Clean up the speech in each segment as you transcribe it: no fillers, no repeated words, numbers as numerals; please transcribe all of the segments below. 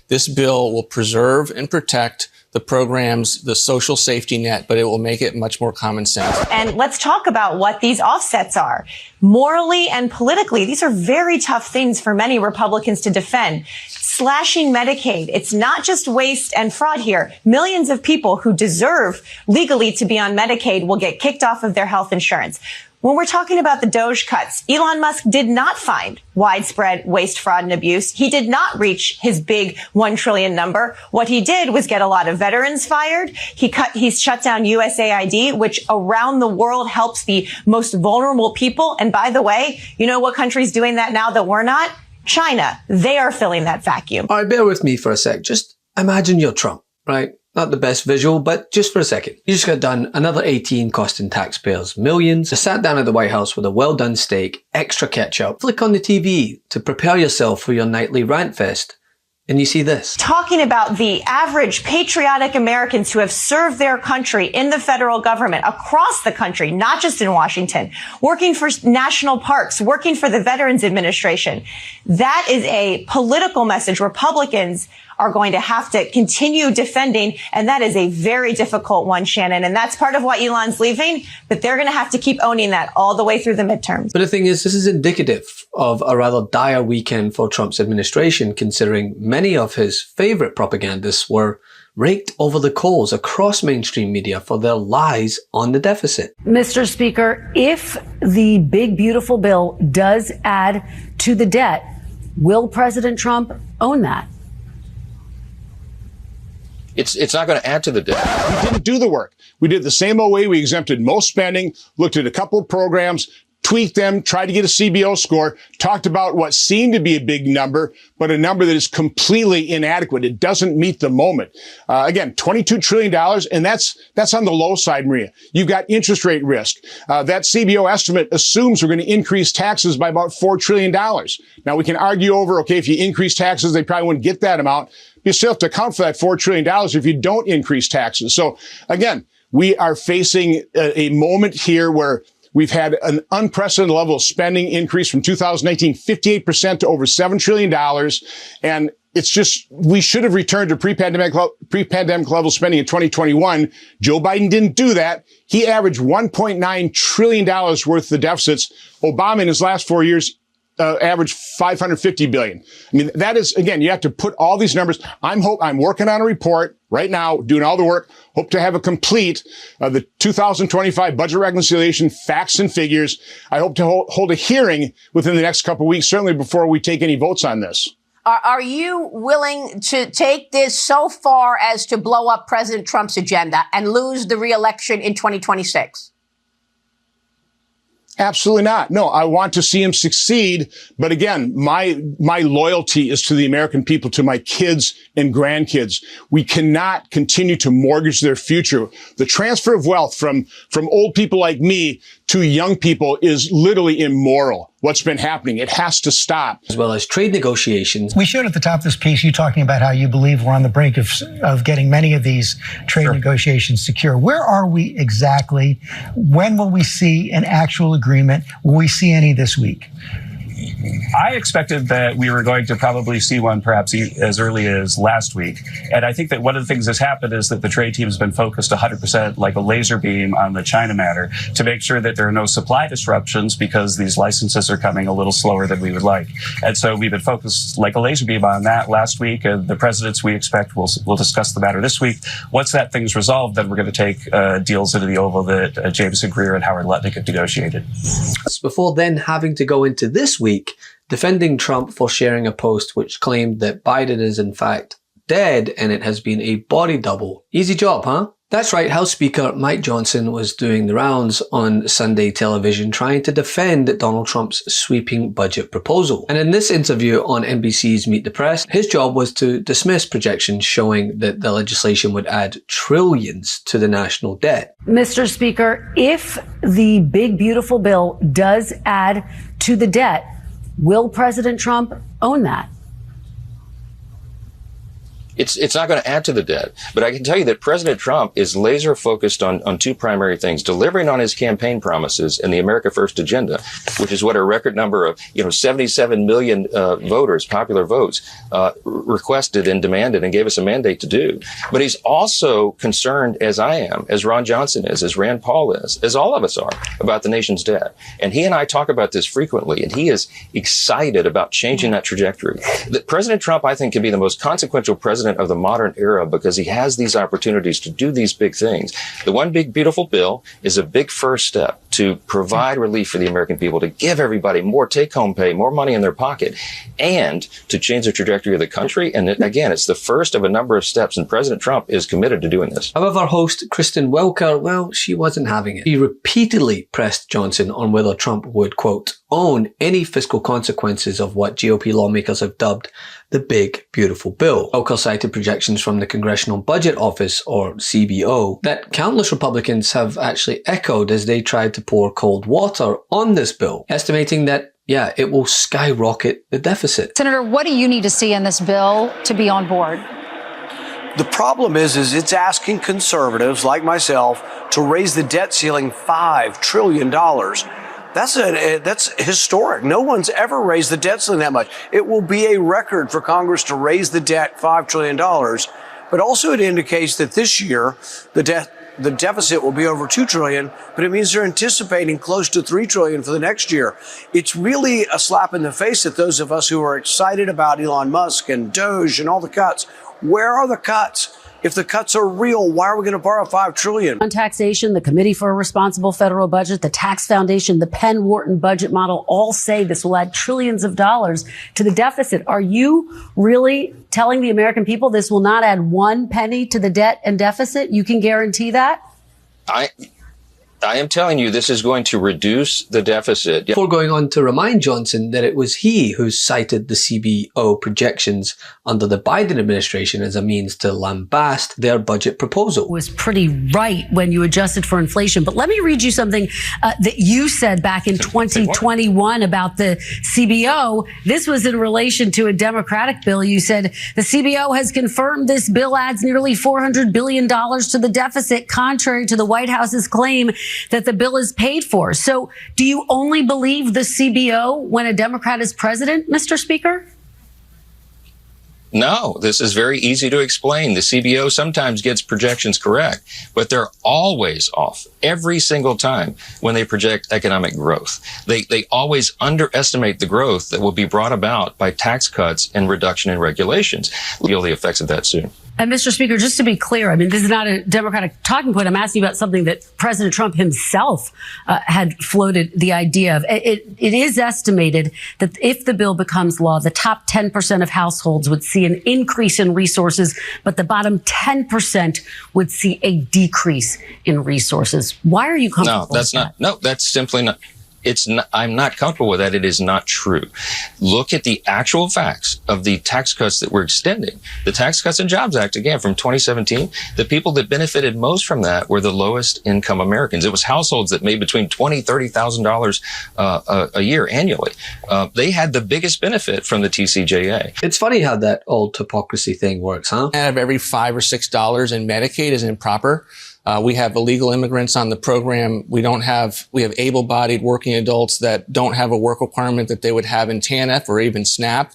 This bill will preserve and protect the programs, the social safety net, but it will make it much more common sense. And let's talk about what these offsets are. Morally and politically, these are very tough things for many Republicans to defend. Slashing Medicaid, it's not just waste and fraud here. Millions of people who deserve legally to be on Medicaid will get kicked off of their health insurance. When we're talking about the Doge cuts, Elon Musk did not find widespread waste, fraud, and abuse. He did not reach his big 1 trillion number. What he did was get a lot of veterans fired. He shut down USAID, which around the world helps the most vulnerable people. And by the way, you know what country's doing that now that we're not? China. They are filling that vacuum. All right, bear with me for a sec. Just imagine you're Trump, right? Not the best visual, but just for a second. You just got done another 18 costing taxpayers millions. You sat down at the White House with a well-done steak, extra ketchup, flick on the TV to prepare yourself for your nightly rant fest. And you see this. Talking about the average patriotic Americans who have served their country in the federal government across the country, not just in Washington, working for national parks, working for the Veterans Administration. That is a political message Republicans are going to have to continue defending. And that is a very difficult one, Shannon. And that's part of why Elon's leaving. But they're going to have to keep owning that all the way through the midterms. But the thing is, this is indicative of a rather dire weekend for Trump's administration, considering many of his favorite propagandists were raked over the coals across mainstream media for their lies on the deficit. Mr. Speaker, if the big, beautiful bill does add to the debt, will President Trump own that? It's not going to add to the debt. We didn't do the work. We did the same old way. We exempted most spending, looked at a couple of programs, tweaked them, tried to get a CBO score, talked about what seemed to be a big number, but a number that is completely inadequate. It doesn't meet the moment. Again, $22 trillion, and that's on the low side, Maria. You've got interest rate risk. That CBO estimate assumes we're going to increase taxes by about $4 trillion. Now, we can argue over, okay, if you increase taxes, they probably wouldn't get that amount. You still have to account for that $4 trillion if you don't increase taxes. So again, we are facing a moment here where we've had an unprecedented level of spending increase from 2019, 58% to over $7 trillion. And it's just, we should have returned to pre-pandemic level spending in 2021. Joe Biden didn't do that. He averaged $1.9 trillion worth of deficits. Obama in his last 4 years averaged $550 billion. I mean, that is, again, you have to put all these numbers. I'm working on a report right now, doing all the work. Hope to have a complete, the 2025 budget reconciliation facts and figures. I hope to hold a hearing within the next couple of weeks, certainly before we take any votes on this. Are you willing to take this so far as to blow up President Trump's agenda and lose the re-election in 2026? Absolutely not. No, I want to see him succeed. But again, my loyalty is to the American people, to my kids and grandkids. We cannot continue to mortgage their future. The transfer of wealth from old people like me to young people is literally immoral. What's been happening, it has to stop. As well as trade negotiations. We showed at the top of this piece, you talking about how you believe we're on the brink of getting many of these trade negotiations secure. Where are we exactly? When will we see an actual agreement? Will we see any this week? I expected that we were going to probably see one perhaps as early as last week. And I think that one of the things that's happened is that the trade team has been focused 100% like a laser beam on the China matter to make sure that there are no supply disruptions because these licenses are coming a little slower than we would like. And so we've been focused like a laser beam on that last week. And the presidents, we expect, will discuss the matter this week. Once that thing's resolved, then we're going to take deals into the Oval that Jameson Greer and Howard Lutnick have negotiated. Before then having to go into this week defending Trump for sharing a post which claimed that Biden is in fact dead and it has been a body double. Easy job, huh? That's right, House Speaker Mike Johnson was doing the rounds on Sunday television trying to defend Donald Trump's sweeping budget proposal. And in this interview on NBC's Meet the Press, his job was to dismiss projections showing that the legislation would add trillions to the national debt. Mr. Speaker, if the big, beautiful bill does add to the debt, will President Trump own that? It's not going to add to the debt. But I can tell you that President Trump is laser focused on two primary things: delivering on his campaign promises and the America First agenda, which is what a record number of 77 million voters, popular votes, requested and demanded and gave us a mandate to do. But he's also concerned, as I am, as Ron Johnson is, as Rand Paul is, as all of us are, about the nation's debt. And he and I talk about this frequently, and he is excited about changing that trajectory. That President Trump, I think, can be the most consequential president of the modern era because he has these opportunities to do these big things. The One Big Beautiful Bill is a big first step to provide relief for the American people, to give everybody more take-home pay, more money in their pocket, and to change the trajectory of the country. And again, it's the first of a number of steps, and President Trump is committed to doing this. However, host Kristen Welker, well, she wasn't having it. She repeatedly pressed Johnson on whether Trump would, quote, own any fiscal consequences of what GOP lawmakers have dubbed the Big Beautiful Bill. Welker cited projections from the Congressional Budget Office, or CBO, that countless Republicans have actually echoed as they tried to pour cold water on this bill, estimating that, yeah, it will skyrocket the deficit. Senator, what do you need to see in this bill to be on board? The problem is it's asking conservatives like myself to raise the debt ceiling $5 trillion. That's historic. No one's ever raised the debt ceiling that much. It will be a record for Congress to raise the debt $5 trillion. But also it indicates that this year the deficit will be over $2 trillion, but it means they're anticipating close to $3 trillion for the next year. It's really a slap in the face that those of us who are excited about Elon Musk and Doge and all the cuts. Where are the cuts? If the cuts are real, why are we going to borrow $5 trillion? On taxation, the Committee for a Responsible Federal Budget, the Tax Foundation, the Penn Wharton budget model all say this will add trillions of dollars to the deficit. Are you really telling the American people this will not add one penny to the debt and deficit? You can guarantee that? I am telling you, this is going to reduce the deficit. Before going on to remind Johnson that it was he who cited the CBO projections under the Biden administration as a means to lambast their budget proposal. Was pretty right when you adjusted for inflation. But let me read you something that you said back in 2021 about the CBO. This was in relation to a Democratic bill. You said the CBO has confirmed this bill adds nearly $400 billion to the deficit, contrary to the White House's claim that the bill is paid for. So do you only believe the CBO when a Democrat is president, Mr. Speaker? No, this is very easy to explain. The CBO sometimes gets projections correct, but they're always off every single time when they project economic growth. They always underestimate the growth that will be brought about by tax cuts and reduction in regulations. We'll feel the effects of that soon. And Mr. Speaker, just to be clear, I mean, this is not a Democratic talking point. I'm asking about something that President Trump himself had floated the idea of. It is estimated that if the bill becomes law, the top 10% of households would see an increase in resources, but the bottom 10% would see a decrease in resources. Why are you comfortable with that? No, that's simply not. I'm not comfortable with that. It is not true. Look at the actual facts of the tax cuts that we're extending. The Tax Cuts and Jobs Act, again, from 2017, the people that benefited most from that were the lowest income Americans. It was households that made between $20,000, $30,000 a year annually. They had the biggest benefit from the TCJA. It's funny how that old hypocrisy thing works, huh? Out of every $5 or $6 in Medicaid is improper. We have illegal immigrants on the program. We have able-bodied working adults that don't have a work requirement that they would have in TANF or even SNAP.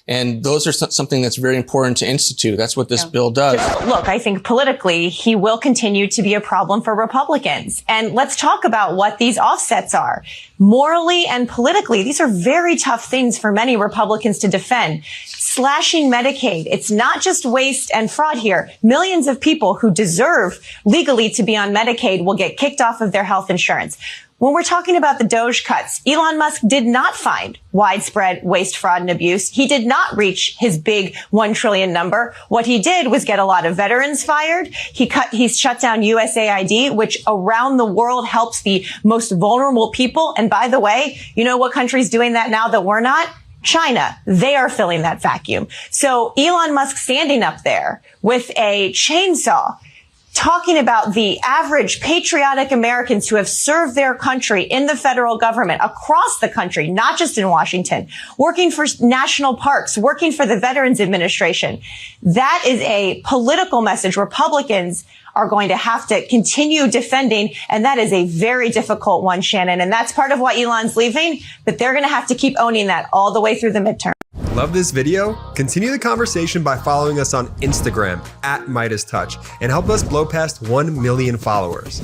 And those are something that's very important to institute. That's what this bill does. Look, I think politically, he will continue to be a problem for Republicans. And let's talk about what these offsets are. Morally and politically, these are very tough things for many Republicans to defend. Slashing Medicaid. It's not just waste and fraud here. Millions of people who deserve legally to be on Medicaid will get kicked off of their health insurance. When we're talking about the Doge cuts, Elon Musk did not find widespread waste, fraud, and abuse. He did not reach his big $1 trillion number. What he did was get a lot of veterans fired. He shut down USAID, which around the world helps the most vulnerable people. And by the way, you know what country's doing that now that we're not? China. They are filling that vacuum. So Elon Musk standing up there with a chainsaw talking about the average patriotic Americans who have served their country in the federal government across the country, not just in Washington, working for national parks, working for the Veterans Administration. That is a political message Republicans are going to have to continue defending. And that is a very difficult one, Shannon. And that's part of why Elon's leaving, but they're going to have to keep owning that all the way through the midterm. Love this video? Continue the conversation by following us on Instagram @MeidasTouch and help us blow past 1 million followers.